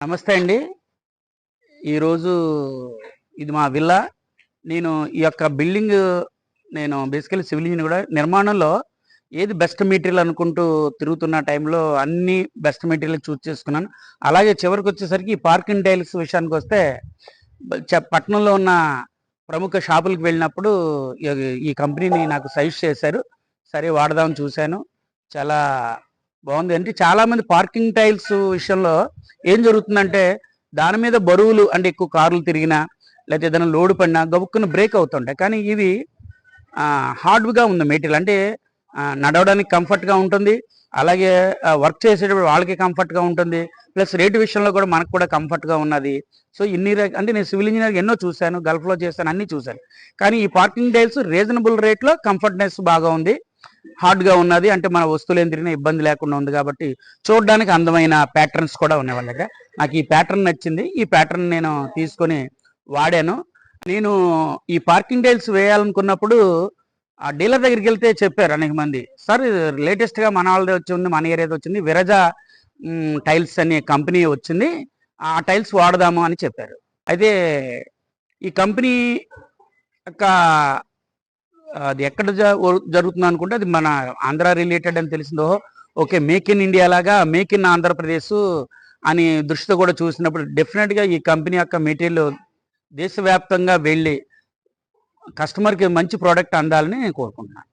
నమస్తే అండి. ఈరోజు ఇది మా విల్లా. నేను ఈ యొక్క బిల్డింగ్ నేను బేసికల్లీ సివిల్ ఇంజినియర్ కూడా. నిర్మాణంలో ఏది బెస్ట్ మెటీరియల్ అనుకుంటూ తిరుగుతున్న టైంలో అన్ని బెస్ట్ మెటీరియల్ చూజ్ చేసుకున్నాను. అలాగే చివరికొచ్చేసరికి ఈ పార్కింగ్ టైల్స్ విషయానికొస్తే పట్టణంలో ఉన్న ప్రముఖ షాపులకు వెళ్ళినప్పుడు ఈ కంపెనీని నాకు సజెస్ట్ చేశారు. సరే వాడదామని చూశాను. చాలా బాగుంది. అంటే చాలామంది పార్కింగ్ టైల్స్ విషయంలో ఏం జరుగుతుందంటే దాని మీద బరువులు అంటే ఎక్కువ కార్లు తిరిగినా లేకపోతే ఏదైనా లోడ్ పడినా గబుక్కున బ్రేక్ అవుతుంటాయి. కానీ ఇవి హార్డ్గా ఉంది మెటీరియల్. అంటే నడవడానికి కంఫర్ట్గా ఉంటుంది. అలాగే వర్క్ చేసేటప్పుడు వాళ్ళకి కంఫర్ట్గా ఉంటుంది. ప్లస్ రేటు విషయంలో కూడా మనకు కూడా కంఫర్ట్గా ఉన్నది. సో అంటే నేను సివిల్ ఇంజనీర్ ఎన్నో చూశాను, గల్ఫ్లో చేశాను, అన్నీ చూశాను. కానీ ఈ పార్కింగ్ టైల్స్ రీజనబుల్ రేట్లో కంఫర్ట్నెస్ బాగా ఉంది, హార్డ్గా ఉన్నది. అంటే మన వస్తువులు ఏం తిరిగినా ఇబ్బంది లేకుండా ఉంది కాబట్టి చూడడానికి అందమైన ప్యాటర్న్స్ కూడా ఉన్నాయి వాళ్ళ దగ్గర. నాకు ఈ ప్యాటర్న్ నచ్చింది. ఈ ప్యాటర్న్ నేను తీసుకొని వాడాను. నేను ఈ పార్కింగ్ టైల్స్ వేయాలనుకున్నప్పుడు ఆ డీలర్ దగ్గరికి వెళ్తే చెప్పారు అనేక మంది, సార్ లేటెస్ట్గా మన వాళ్ళది వచ్చింది, మన ఏరియాది వచ్చింది, విరజా టైల్స్ అనే కంపెనీ వచ్చింది, ఆ టైల్స్ వాడదాము అని చెప్పారు. అయితే ఈ కంపెనీ యొక్క అది ఎక్కడ జరుగుతుంది అనుకుంటే అది మన ఆంధ్ర రిలేటెడ్ అని తెలిసిందో. ఓకే, మేక్ ఇన్ ఇండియా లాగా మేక్ ఇన్ ఆంధ్రప్రదేశ్ అని దృష్టితో కూడా చూసినప్పుడు డెఫినెట్గా ఈ కంపెనీ యొక్క మెటీరియల్ దేశవ్యాప్తంగా వెళ్ళి కస్టమర్కి మంచి ప్రోడక్ట్ అందాలని నేను కోరుకుంటున్నాను.